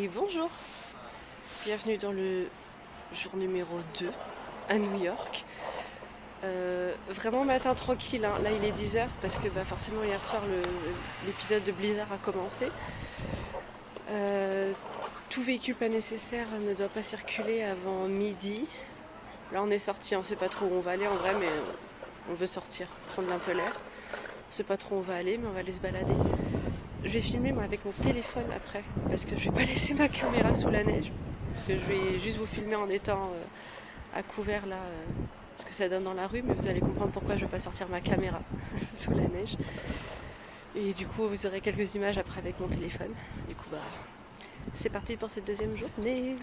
Et bonjour, bienvenue dans le jour numéro 2 à New York. Vraiment matin tranquille, hein. Là il est 10h parce que forcément hier soir l'épisode de Blizzard a commencé. Tout véhicule pas nécessaire ne doit pas circuler avant midi. Là on est sorti, on sait pas trop où on va aller en vrai, mais on veut sortir, prendre un peu l'air. On sait pas trop où on va aller, mais on va aller se balader. Je vais filmer moi avec mon téléphone après, parce que je vais pas laisser ma caméra sous la neige. Parce que je vais juste vous filmer en étant à couvert là, ce que ça donne dans la rue, mais vous allez comprendre pourquoi je vais pas sortir ma caméra sous la neige. Et du coup vous aurez quelques images après avec mon téléphone. Du coup c'est parti pour cette deuxième journée.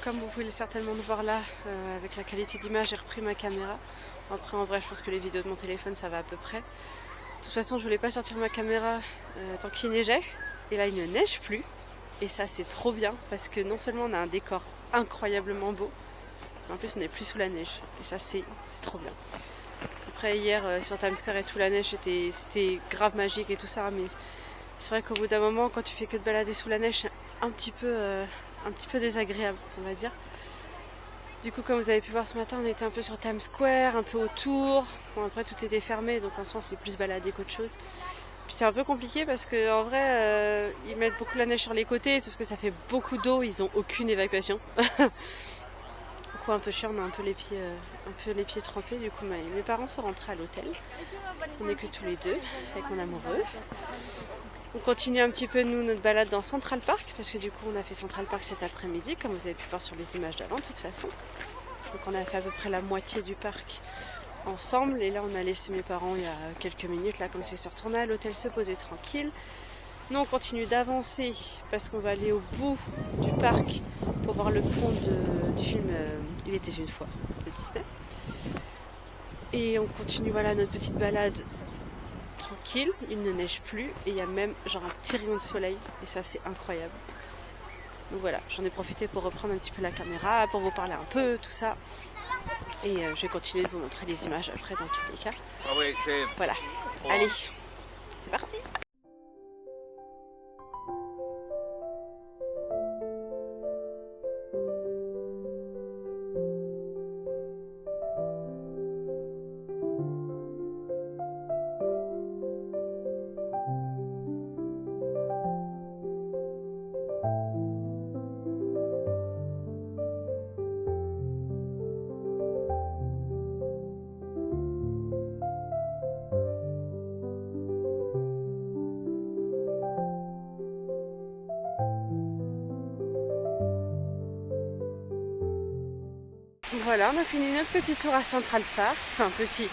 Comme vous pouvez certainement le voir là, avec la qualité d'image, j'ai repris ma caméra. Après en vrai je pense que les vidéos de mon téléphone ça va à peu près. De toute façon je voulais pas sortir ma caméra tant qu'il neigeait. Et là il ne neige plus. Et ça c'est trop bien parce que non seulement on a un décor incroyablement beau, mais en plus on n'est plus sous la neige. Et ça c'est trop bien. Après hier sur Times Square et tout, la neige c'était grave magique et tout ça. Mais c'est vrai qu'au bout d'un moment quand tu fais que de balader sous la neige, c'est un petit peu désagréable, on va dire. Du coup, comme vous avez pu voir ce matin, on était un peu sur Times Square, un peu autour. Bon, après, tout était fermé, donc en soi, c'est plus balader qu'autre chose. Puis c'est un peu compliqué parce qu'en vrai, ils mettent beaucoup la neige sur les côtés, sauf que ça fait beaucoup d'eau, ils ont aucune évacuation. Du coup, un peu chiant, on a un peu les pieds trempés. Du coup, mes parents sont rentrés à l'hôtel. On n'est que tous les deux, avec mon amoureux. On continue un petit peu nous notre balade dans Central Park parce que du coup on a fait Central Park cet après-midi comme vous avez pu voir sur les images d'avant de toute façon. Donc on a fait à peu près la moitié du parc ensemble et là on a laissé mes parents il y a quelques minutes là comme si ils se retournaient à l'hôtel se poser tranquille. Nous on continue d'avancer parce qu'on va aller au bout du parc pour voir le pont du film Il était une fois de Disney. Et on continue voilà notre petite balade tranquille, il ne neige plus et il y a même genre un petit rayon de soleil et ça c'est incroyable. Donc voilà, j'en ai profité pour reprendre un petit peu la caméra, pour vous parler un peu, tout ça. Et je vais continuer de vous montrer les images après dans tous les cas. Voilà, allez, c'est parti! Voilà, on a fini notre petit tour à Central Park. Enfin petit,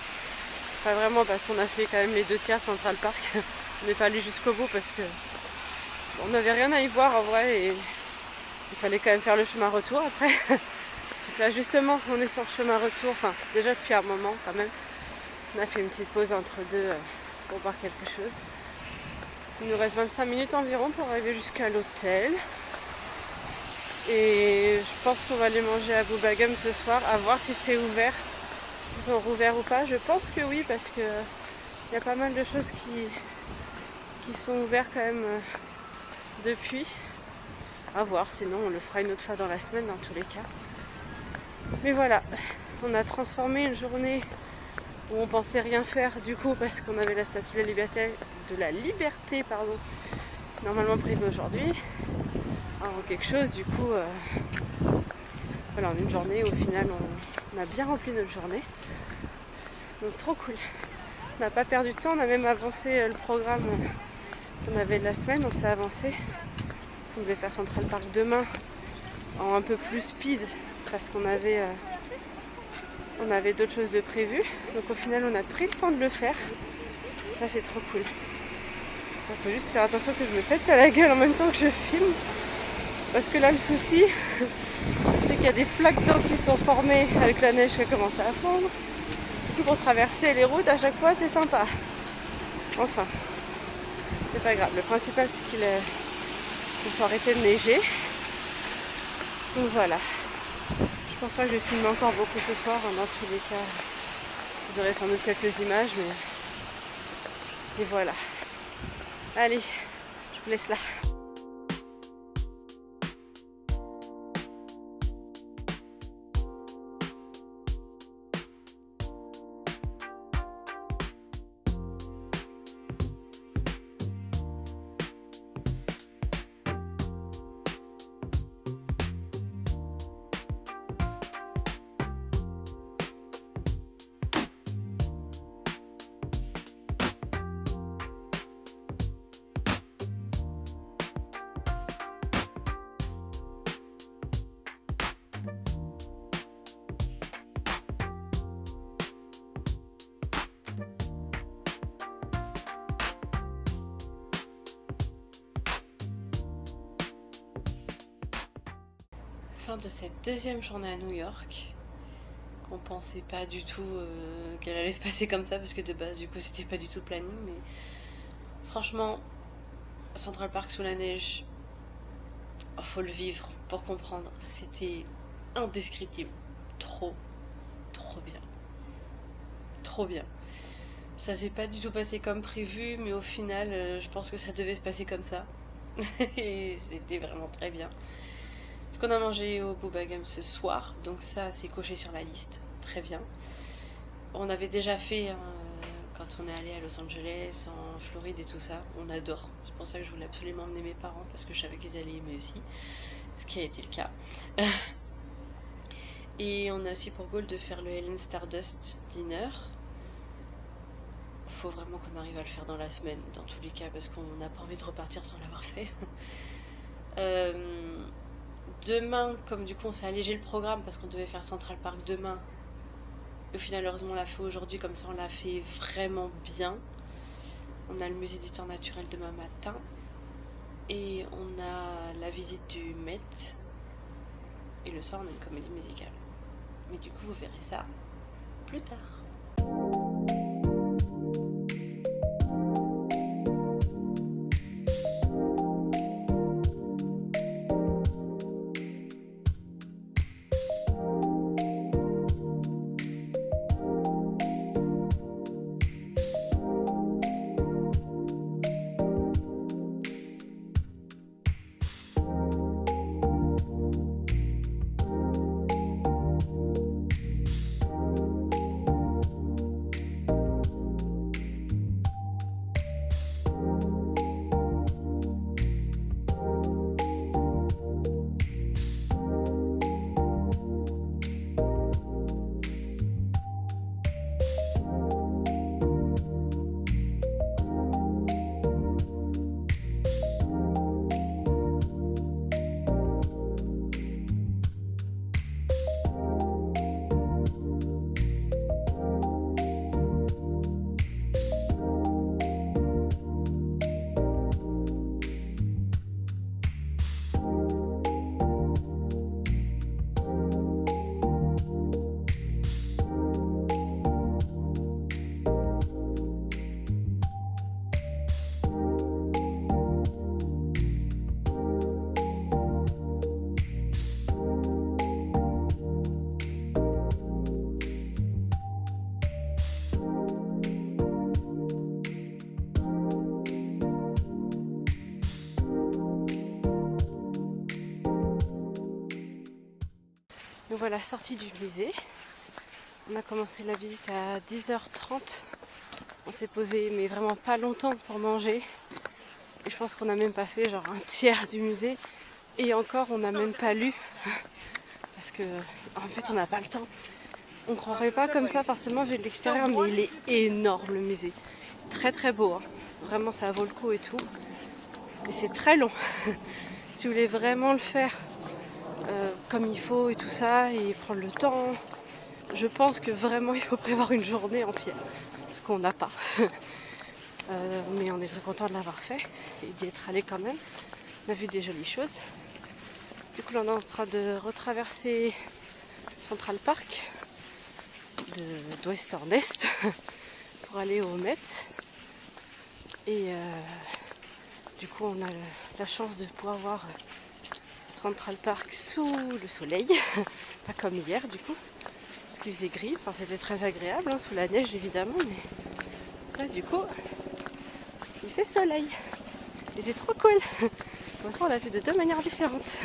pas vraiment parce qu'on a fait quand même les 2 tiers de Central Park. On n'est pas allé jusqu'au bout parce que on n'avait rien à y voir en vrai et il fallait quand même faire le chemin retour après. Donc là justement on est sur le chemin retour, enfin déjà depuis un moment quand même. On a fait une petite pause entre deux pour boire quelque chose. Il nous reste 25 minutes environ pour arriver jusqu'à l'hôtel. Et je pense qu'on va aller manger à Bubba Gum ce soir, à voir si c'est ouvert, s'ils sont rouverts ou pas. Je pense que oui, parce que il y a pas mal de choses qui sont ouvertes quand même depuis. À voir, sinon on le fera une autre fois dans la semaine dans tous les cas. Mais voilà, On a transformé une journée où on pensait rien faire du coup parce qu'on avait la statue de la liberté normalement prévue aujourd'hui en quelque chose du coup voilà, en une journée au final on a bien rempli notre journée, donc trop cool. On n'a pas perdu de temps, on a même avancé le programme qu'on avait de la semaine, on s'est avancé parce qu'on devait faire Central Park demain en un peu plus speed parce qu'on avait d'autres choses de prévues, donc au final on a pris le temps de le faire. Ça c'est trop cool. Il faut juste faire attention que je me pète pas la gueule en même temps que je filme, parce que là le souci c'est qu'il y a des flaques d'eau qui sont formées avec la neige qui a commencé à fondre. Du coup pour traverser les routes à chaque fois c'est sympa. Enfin, c'est pas grave, le principal c'est qu'il se soit arrêté de neiger. Donc voilà. Je pense pas que je vais filmer encore beaucoup ce soir, dans tous les cas vous aurez sans doute quelques images, mais voilà. Allez, je vous laisse là. Fin de cette deuxième journée à New York, qu'on pensait pas du tout qu'elle allait se passer comme ça, parce que de base du coup c'était pas du tout le planning, mais franchement Central Park sous la neige, faut le vivre pour comprendre, c'était indescriptible, trop bien, trop bien. Ça s'est pas du tout passé comme prévu, mais au final je pense que ça devait se passer comme ça et c'était vraiment très bien. On a mangé au Bubba Gum ce soir, donc ça c'est coché sur la liste, très bien. On avait déjà fait quand on est allé à Los Angeles, en Floride et tout ça, on adore. C'est pour ça que je voulais absolument emmener mes parents parce que je savais qu'ils allaient aimer aussi, ce qui a été le cas. Et on a aussi pour goal de faire le Helen Stardust Dinner. Faut vraiment qu'on arrive à le faire dans la semaine, dans tous les cas, parce qu'on n'a pas envie de repartir sans l'avoir fait. Demain, comme du coup on s'est allégé le programme parce qu'on devait faire Central Park demain, au final heureusement on l'a fait aujourd'hui, comme ça on l'a fait vraiment bien. On a le musée du temps naturel demain matin et on a la visite du Met et le soir on a une comédie musicale. Mais du coup vous verrez ça plus tard. Nous voilà sortis du musée. On a commencé la visite à 10h30. On s'est posé mais vraiment pas longtemps pour manger. Et je pense qu'on n'a même pas fait genre un tiers du musée. Et encore on n'a même pas lu. Parce que en fait on n'a pas le temps. On croirait pas comme ça forcément vu de l'extérieur, mais il est énorme le musée. Très très beau, hein. Vraiment ça vaut le coup et tout. Mais c'est très long. Si vous voulez vraiment le faire comme il faut et tout ça, et prendre le temps, je pense que vraiment il faut prévoir une journée entière. Ce qu'on n'a pas. Mais on est très content de l'avoir fait et d'y être allé quand même. On a vu des jolies choses. Du coup là on est en train de retraverser Central Park d'ouest en est pour aller au Met. Et du coup on a la chance de pouvoir voir Central Park sous le soleil, pas comme hier du coup, parce qu'il faisait gris, enfin c'était très agréable, hein, sous la neige évidemment, mais là du coup il fait soleil et c'est trop cool. De toute façon on l'a vu de deux manières différentes.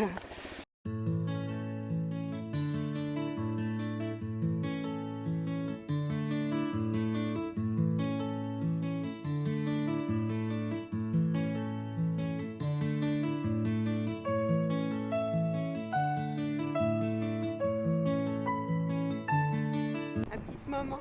Un petit moment.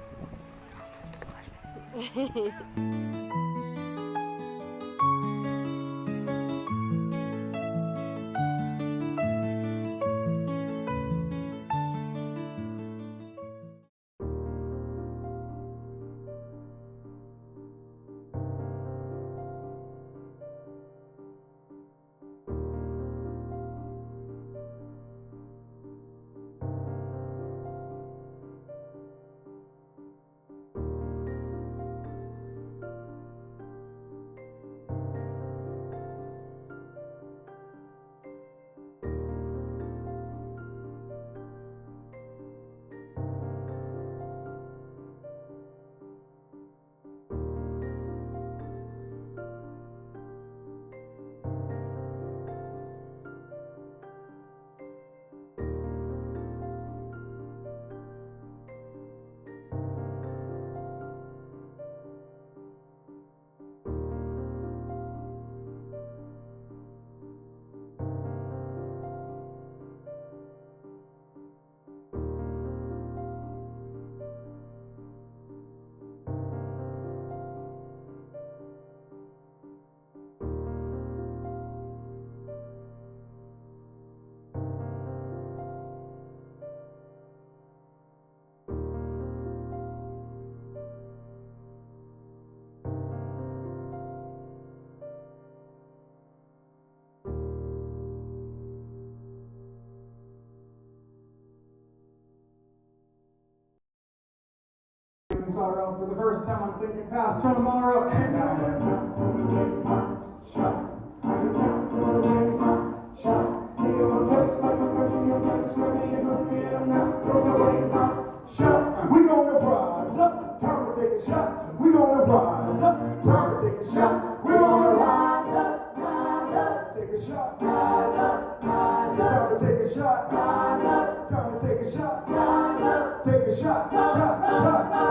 Sorrow. For the first time, I'm thinking past tomorrow, and I am not going to take my shot. I am not going to take my shot. You're just like my country, you're gonna swear me in hungry, and I'm not going to take my shot. We gonna rise up, time to take a shot. We gonna rise up, time to take a shot. We gonna rise up, take a shot. Rise up, it's time to take a shot. Rise up, time to take a shot. Rise up, take a shot, shot.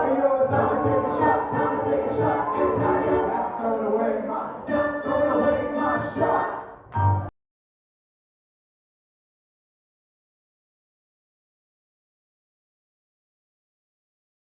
Hey yo, it's time to take a shot, time to take a shot. And I am not throwing away my shot.